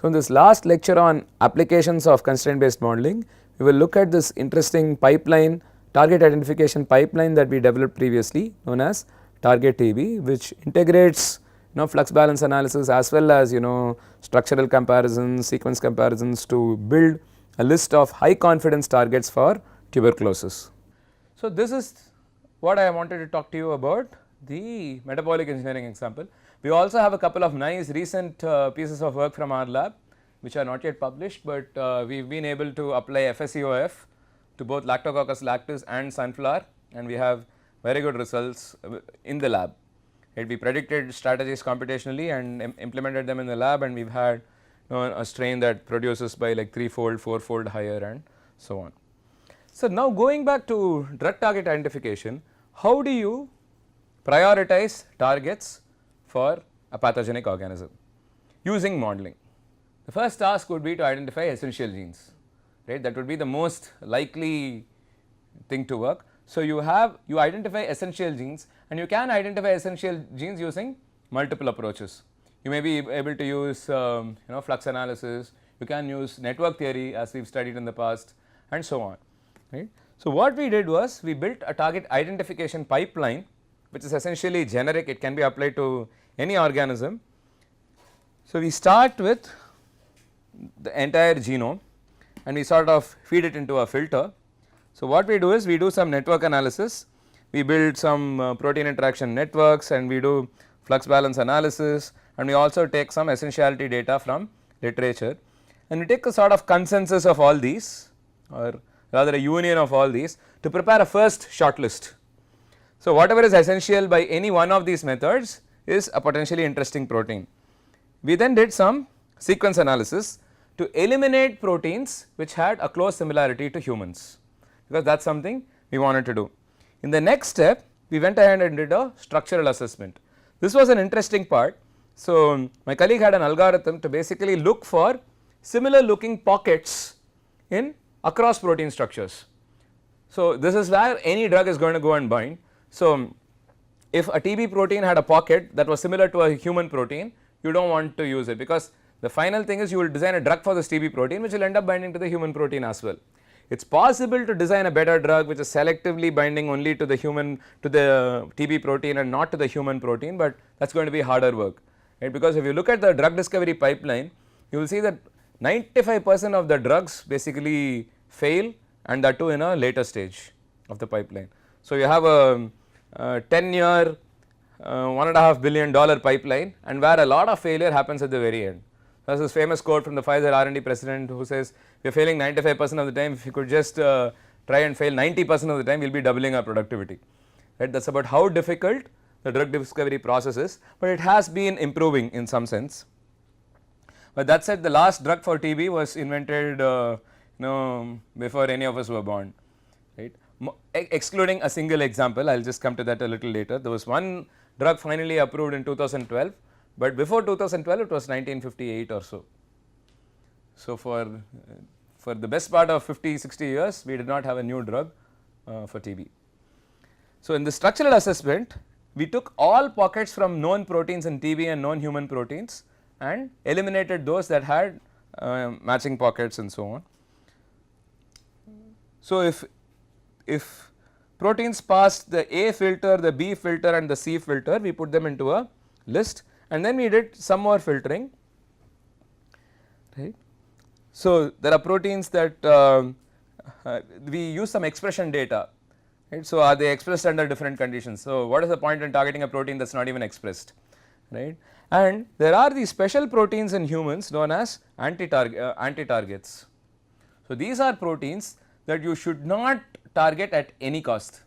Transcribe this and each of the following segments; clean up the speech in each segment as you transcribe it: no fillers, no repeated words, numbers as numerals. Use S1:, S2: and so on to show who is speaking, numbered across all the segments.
S1: So, in this last lecture on applications of constraint based modeling, we will look at this interesting pipeline, target identification pipeline that we developed previously known as target TB, which integrates flux balance analysis as well as structural comparisons, sequence comparisons to build a list of high confidence targets for tuberculosis. So, this is what I wanted to talk to you about the metabolic engineering example. We also have a couple of nice recent pieces of work from our lab which are not yet published, but we have been able to apply FSEOF to both Lactococcus lactis and sunflower, and we have very good results in the lab. Right? We predicted strategies computationally and implemented them in the lab, and we have had a strain that produces by like 3-fold, 4-fold higher and so on. So, now going back to drug target identification, how do you prioritize targets for a pathogenic organism using modeling? The first task would be to identify essential genes, right, that would be the most likely thing to work. So, you identify essential genes, and you can identify essential genes using multiple approaches. You may be able to use flux analysis, you can use network theory as we have studied in the past and so on. Right. So, what we did was we built a target identification pipeline which is essentially generic, it can be applied to any organism. So, we start with the entire genome and we sort of feed it into a filter. So, what we do is we do some network analysis, we build some protein interaction networks and we do flux balance analysis, and we also take some essentiality data from literature, and we take a sort of consensus of all these, or rather a union of all these, to prepare a first shortlist. So, whatever is essential by any one of these methods is a potentially interesting protein. We then did some sequence analysis to eliminate proteins which had a close similarity to humans, because that is something we wanted to do. In the next step, we went ahead and did a structural assessment. This was an interesting part. So, my colleague had an algorithm to basically look for similar looking pockets in across protein structures. So, this is where any drug is going to go and bind. So, if a TB protein had a pocket that was similar to a human protein, you do not want to use it, because the final thing is you will design a drug for this TB protein which will end up binding to the human protein as well. It is possible to design a better drug which is selectively binding only to the TB protein and not to the human protein, but that is going to be harder work, right, because if you look at the drug discovery pipeline, you will see that 95% of the drugs basically fail, and that too in a later stage of the pipeline. So, you have a 10-year $1.5 billion pipeline, and where a lot of failure happens at the very end. There is this famous quote from the Pfizer R&D president who says, we are failing 95% of the time, if you could just try and fail 90% of the time, we will be doubling our productivity, right. That is about how difficult the drug discovery process is, but it has been improving in some sense. But that said, the last drug for TB was invented before any of us were born, right. Excluding a single example, I will just come to that a little later. There was one drug finally approved in 2012, but before 2012 it was 1958 or so. So, for the best part of 50-60 years we did not have a new drug for TB. So, in the structural assessment we took all pockets from known proteins in TB and known human proteins and eliminated those that had matching pockets and so on. So, if proteins passed the A filter, the B filter and the C filter, we put them into a list, and then we did some more filtering, right. So, there are proteins that we use some expression data, right. So, are they expressed under different conditions? So, what is the point in targeting a protein that is not even expressed, right. And there are these special proteins in humans known as anti-targets. So, these are proteins that you should not target at any cost,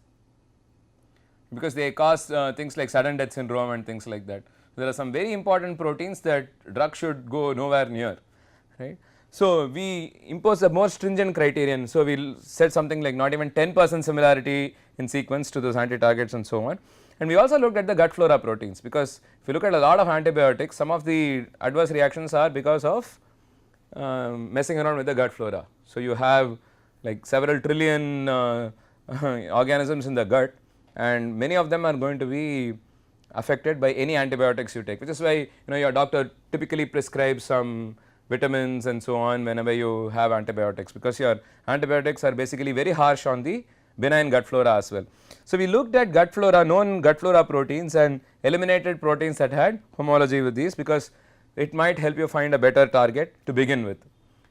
S1: because they cause things like sudden death syndrome and things like that. There are some very important proteins that drugs should go nowhere near, right. So, we impose a more stringent criterion. So, we will set something like not even 10% similarity in sequence to those anti-targets and so on. And we also looked at the gut flora proteins, because if you look at a lot of antibiotics, some of the adverse reactions are because of messing around with the gut flora. So, you have like several trillion organisms in the gut, and many of them are going to be affected by any antibiotics you take, which is why your doctor typically prescribes some vitamins and so on whenever you have antibiotics, because your antibiotics are basically very harsh on the benign gut flora as well. So, we looked at gut flora, known gut flora proteins, and eliminated proteins that had homology with these, because it might help you find a better target to begin with,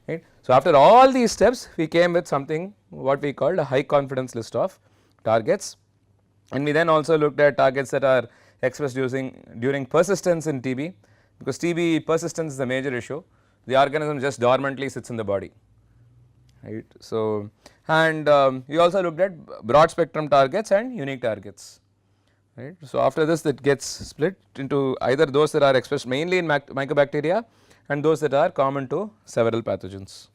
S1: right. So, after all these steps we came with something what we called a high confidence list of targets, and we then also looked at targets that are expressed during persistence in TB, because TB persistence is the major issue. The organism just dormantly sits in the body, right. So, and we also looked at broad spectrum targets and unique targets, right. So, after this that gets split into either those that are expressed mainly in mycobacteria and those that are common to several pathogens.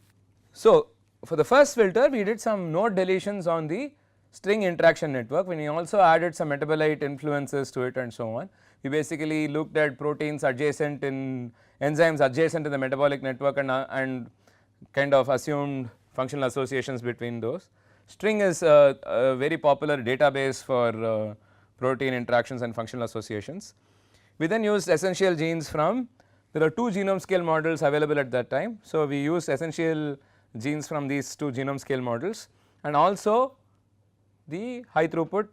S1: So, for the first filter we did some node deletions on the string interaction network, when we also added some metabolite influences to it and so on. We basically looked at proteins adjacent in enzymes adjacent in the metabolic network and kind of assumed functional associations between those. String is a very popular database for protein interactions and functional associations. We then used essential genes from, there are 2 genome scale models available at that time. So, we used essential genes from these 2 genome scale models, and also the high throughput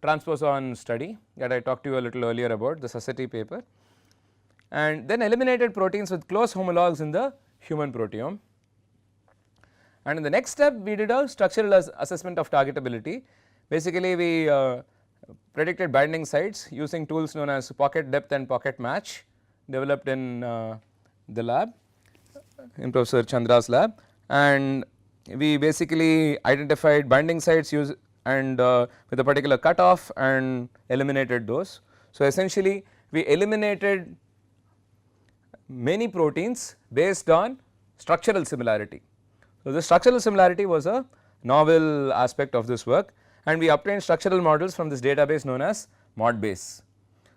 S1: transposon study that I talked to you a little earlier about, the Society paper, and then eliminated proteins with close homologs in the human proteome. And in the next step we did a structural assessment of targetability. Basically we predicted binding sites using tools known as pocket depth and pocket match, developed in the lab, in Professor Chandra's lab, and we basically identified binding sites with a particular cutoff and eliminated those. So, essentially we eliminated many proteins based on structural similarity. So, the structural similarity was a novel aspect of this work, and we obtained structural models from this database known as ModBase.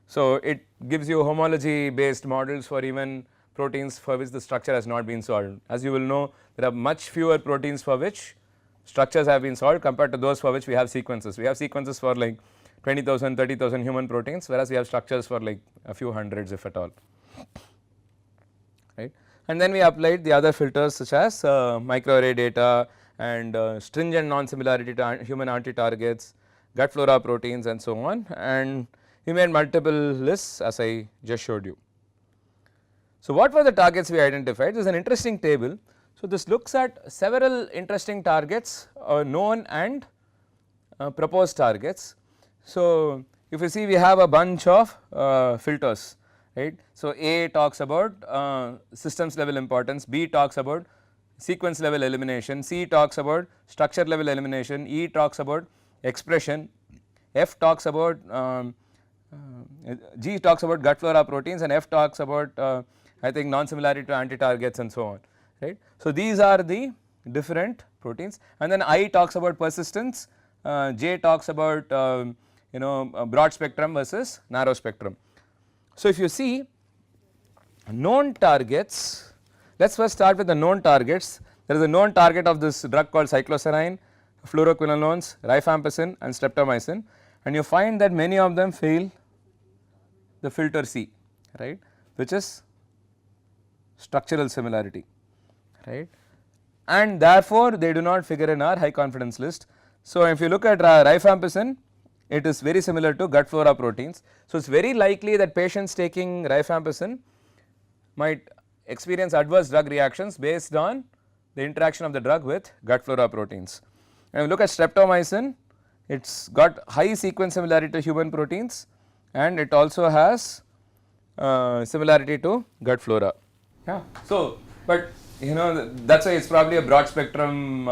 S1: So, it gives you homology based models for even proteins for which the structure has not been solved. As you will know, there are much fewer proteins for which structures have been solved compared to those for which we have sequences. We have sequences for like 20,000, 30,000 human proteins, whereas we have structures for like a few hundreds if at all, right. And then we applied the other filters such as microarray data and stringent non-similarity to human anti-targets, gut flora proteins and so on, and we made multiple lists as I just showed you. So, what were the targets we identified? This is an interesting table. So, this looks at several interesting targets, known and proposed targets. So, if you see we have a bunch of filters, right. So, A talks about systems level importance, B talks about sequence level elimination, C talks about structure level elimination, E talks about expression, F talks about G talks about gut flora proteins, and F talks about I think non-similarity to anti-targets and so on, right. So, these are the different proteins, and then I talks about persistence, J talks about broad spectrum versus narrow spectrum. So, if you see known targets, let us first start with the known targets. There is a known target of this drug called cycloserine, fluoroquinolones, rifampicin and streptomycin, and you find that many of them fail the filter C, right, which is structural similarity, right, and therefore they do not figure in our high confidence list. So, if you look at rifampicin, it is very similar to gut flora proteins. So, it is very likely that patients taking rifampicin might experience adverse drug reactions based on the interaction of the drug with gut flora proteins. And if you look at streptomycin, it has got high sequence similarity to human proteins, and it also has similarity to gut flora. Yeah. So, but that is why it is probably a broad spectrum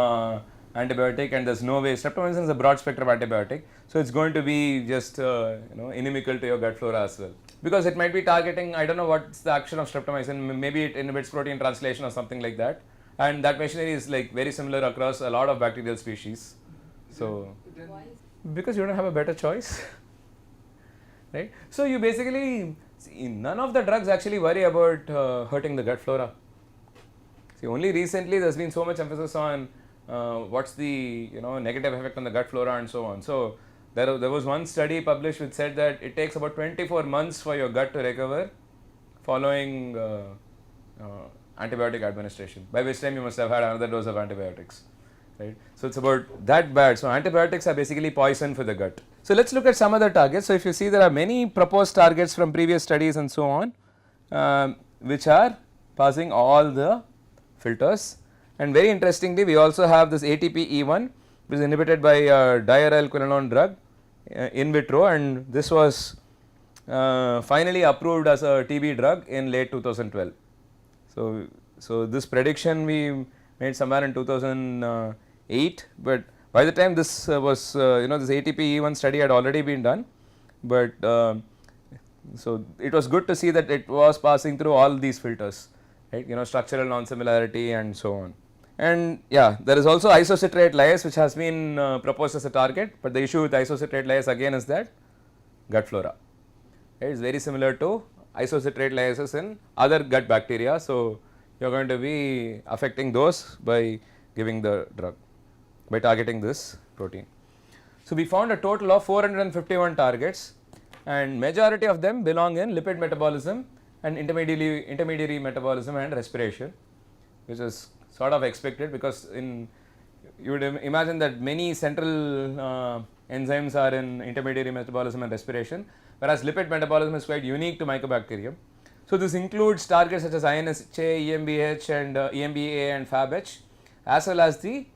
S1: antibiotic, and there is no way streptomycin is a broad spectrum antibiotic. So, it is going to be just inimical to your gut flora as well, because it might be targeting, I do not know what is the action of streptomycin, maybe it inhibits protein translation or something like that, and that machinery is like very similar across a lot of bacterial species. So, because you do not have a better choice, right. So, you basically see none of the drugs actually worry about hurting the gut flora. See, only recently there has been so much emphasis on what is the negative effect on the gut flora and so on. So, there was one study published which said that it takes about 24 months for your gut to recover following antibiotic administration, by which time you must have had another dose of antibiotics, right? So it's about that bad. So antibiotics are basically poison for the gut. So let's look at some other targets. So if you see, there are many proposed targets from previous studies and so on, which are passing all the filters. And very interestingly, we also have this ATP-E1, which is inhibited by diarylquinolone drug in vitro, and this was finally approved as a TB drug in late 2012. So this prediction we made somewhere in 2008, but by the time this was this ATP-E1 study had already been done, but so it was good to see that it was passing through all these filters, right? Structural non-similarity and so on. And yeah, there is also isocitrate lyase, which has been proposed as a target, but the issue with isocitrate lyase again is that gut flora. It is very similar to isocitrate lyases in other gut bacteria. So you are going to be affecting those by giving the drug, by targeting this protein. So we found a total of 451 targets, and majority of them belong in lipid metabolism and intermediary metabolism and respiration, which is sort of expected, because you would imagine that many central enzymes are in intermediary metabolism and respiration, whereas lipid metabolism is quite unique to mycobacterium. So this includes targets such as INSHA, EMBH and EMBA and FABH, as well as the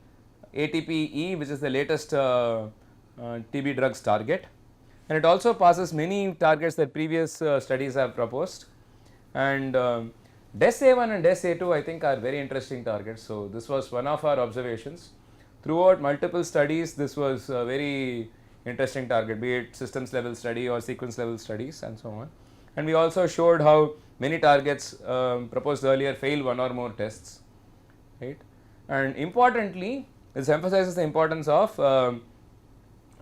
S1: ATP-E, which is the latest TB drugs target, and it also passes many targets that previous studies have proposed. And DES-A1 and DES-A2 I think are very interesting targets. So this was one of our observations. Throughout multiple studies, this was a very interesting target, be it systems level study or sequence level studies and so on. And we also showed how many targets proposed earlier fail one or more tests, right? And importantly, this emphasizes the importance of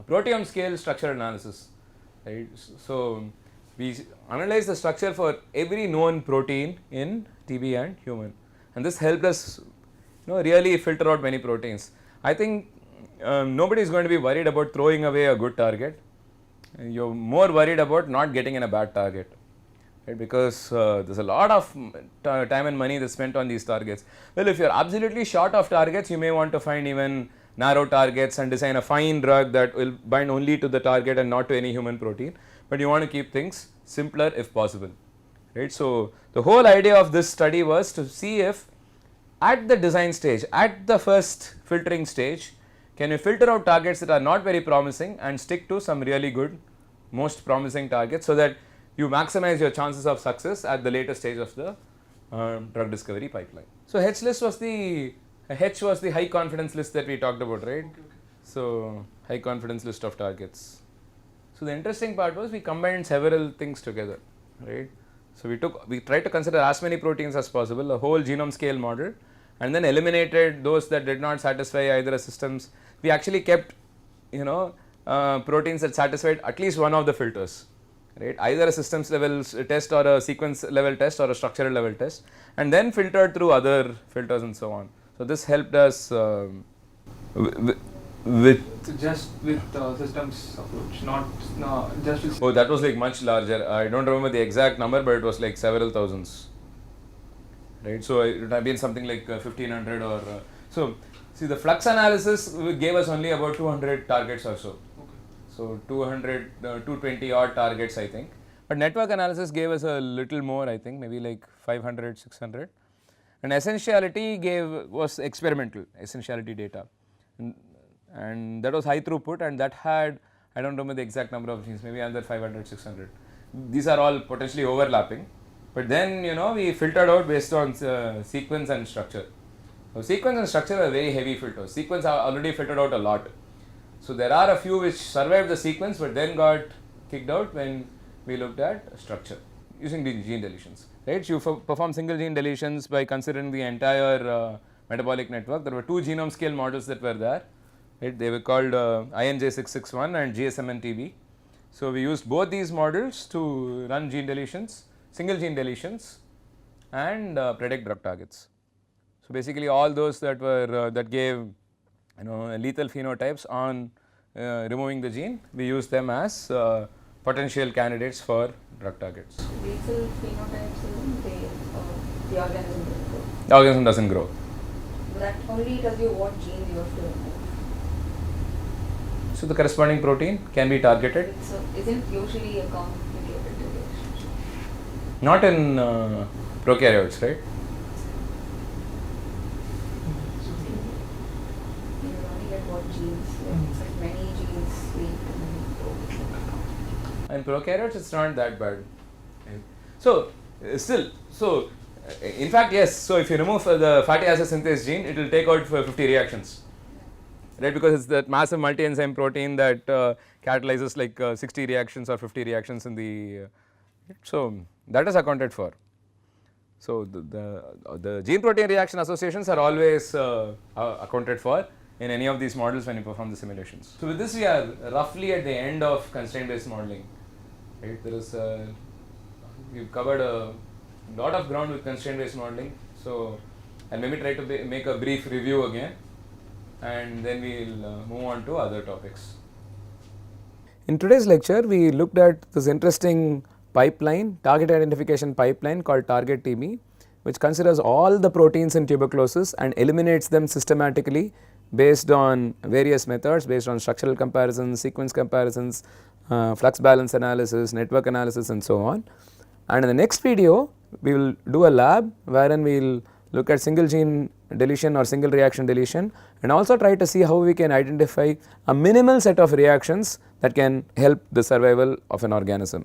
S1: proteome scale structure analysis, right? So we analyze the structure for every known protein in TB and human, and this helped us really filter out many proteins. I think nobody is going to be worried about throwing away a good target. You're more worried about not getting in a bad target, right? Because there's a lot of time and money that's spent on these targets. Well, if you're absolutely short of targets, you may want to find even narrow targets and design a fine drug that will bind only to the target and not to any human protein, but you want to keep things simpler if possible, right? So the whole idea of this study was to see if at the design stage, at the first filtering stage, can you filter out targets that are not very promising and stick to some really good, most promising targets, so that you maximize your chances of success at the later stage of the drug discovery pipeline. So H was the high confidence list that we talked about, right? Okay. So high confidence list of targets. So the interesting part was we combined several things together, right? So we tried to consider as many proteins as possible, a whole genome scale model, and then eliminated those that did not satisfy either a systems. We actually kept proteins that satisfied at least one of the filters, right? Either a systems level test or a sequence level test or a structural level test, and then filtered through other filters and so on. So this helped us with
S2: systems approach, not just with
S1: that was like much larger. I don't remember the exact number, but it was like several thousands, right? So it would have been something like 1500 or so. See, the flux analysis gave us only about 200 targets or so.
S2: Okay.
S1: So 220 odd targets I think, but network analysis gave us a little more, I think maybe like 500, 600, and essentiality was experimental essentiality data, and that was high throughput, and that had, I don't remember the exact number of genes, maybe another 500, 600. These are all potentially overlapping, but then we filtered out based on sequence and structure. So sequence and structure are very heavy filters. Sequence are already filtered out a lot. So there are a few which survived the sequence but then got kicked out when we looked at structure using the gene deletions, right? You perform single gene deletions by considering the entire metabolic network. There were two genome scale models that were there, right? They were called INJ661 and GSMNTB. So we used both these models to run gene deletions, single gene deletions, and predict drug targets. So basically all those that were that gave lethal phenotypes on removing the gene, we use them as potential candidates for drug targets.
S3: Lethal phenotypes in the organism.
S1: the organism does not grow.
S3: That only tells you what gene you have to remove.
S1: So the corresponding protein can be targeted.
S3: So isn't usually a complicated relationship?
S1: Not in prokaryotes, right?
S3: You only get what genes, like many genes lead to many proteins.
S1: In prokaryotes, it's not that bad. So still, in fact, yes. So if you remove the fatty acid synthase gene, it will take out 50 reactions, right? Because it's that massive multi-enzyme protein that catalyzes like 60 reactions or 50 reactions in the. So that is accounted for. So the gene protein reaction associations are always accounted for in any of these models when you perform the simulations. So with this, we are roughly at the end of constraint-based modeling. Right? There is we've covered a lot of ground with constraint-based modeling. So I'll maybe try to make a brief review again, and then we'll move on to other topics. In today's lecture, we looked at this interesting pipeline, target identification pipeline called Target TB, which considers all the proteins in tuberculosis and eliminates them systematically based on various methods, based on structural comparisons, sequence comparisons, flux balance analysis, network analysis, and so on. And in the next video, we will do a lab wherein we will look at single gene deletion or single reaction deletion, and also try to see how we can identify a minimal set of reactions that can help the survival of an organism.